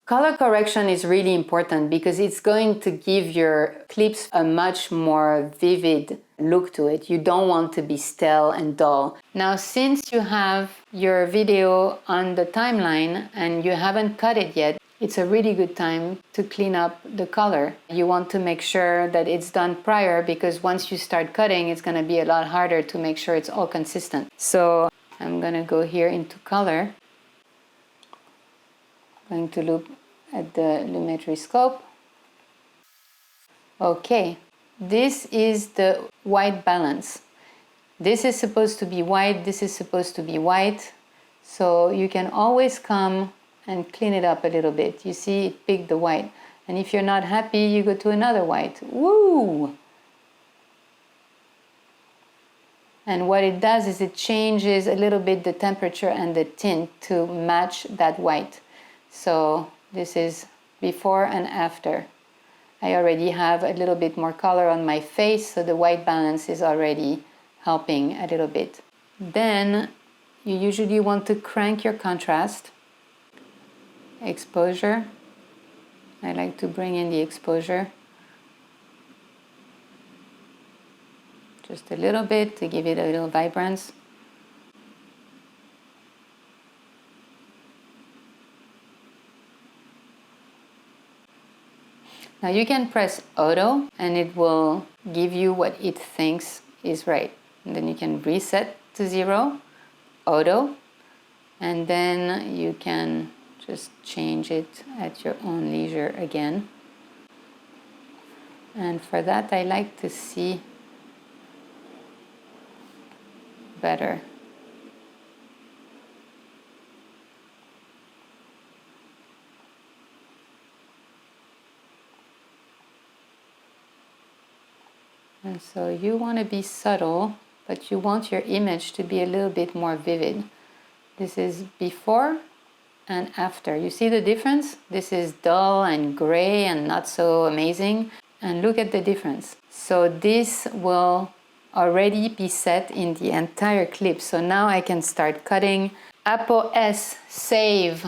Color correction is really important because it's going to give your clips a much more vivid look to it. You don't want to be stale and dull. Now, since you have your video on the timeline and you haven't cut it yet, it's a really good time to clean up the color. You want to make sure that it's done prior, because once you start cutting, it's going to be a lot harder to make sure it's all consistent. So I'm going to go here into color. Going to look at the Lumetri scope. Okay, this is the white balance. This is supposed to be white, this is supposed to be white. So you can always come and clean it up a little bit. You see, it picked the white. And if you're not happy, you go to another white. Woo! And what it does is it changes a little bit the temperature and the tint to match that white. So this is before and after. I already have a little bit more color on my face, so the white balance is already helping a little bit. Then you usually want to crank your contrast. Exposure. I like to bring in the exposure. Just a little bit to give it a little vibrance. Now you can press auto and it will give you what it thinks is right. And then you can reset to 0, auto, and then you can just change it at your own leisure again. And for that, I like to see better. And so you want to be subtle, but you want your image to be a little bit more vivid. This is before and after. You see the difference? This is dull and gray and not so amazing. And look at the difference. So this will already be set in the entire clip. So now I can start cutting. Apo S, save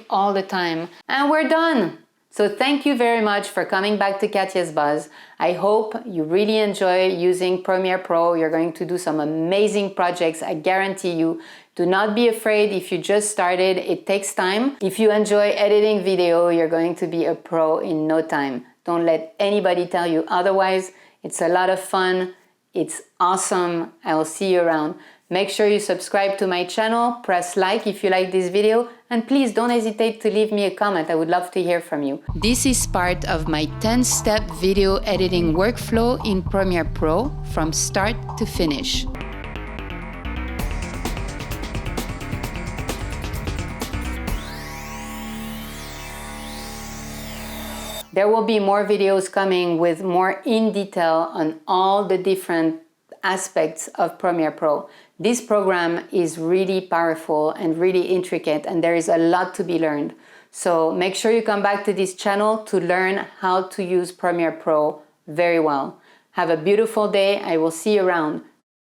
all the time. And we're done. So thank you very much for coming back to Katia's Buzz. I hope you really enjoy using Premiere Pro. You're going to do some amazing projects, I guarantee you. Do not be afraid if you just started, it takes time. If you enjoy editing video, you're going to be a pro in no time. Don't let anybody tell you otherwise. It's a lot of fun. It's awesome. I will see you around. Make sure you subscribe to my channel, press like if you like this video, and please don't hesitate to leave me a comment. I would love to hear from you. This is part of my 10-step video editing workflow in Premiere Pro from start to finish. There will be more videos coming with more in detail on all the different aspects of Premiere Pro. This program is really powerful and really intricate, and there is a lot to be learned. So make sure you come back to this channel to learn how to use Premiere Pro very well. Have a beautiful day. I will see you around.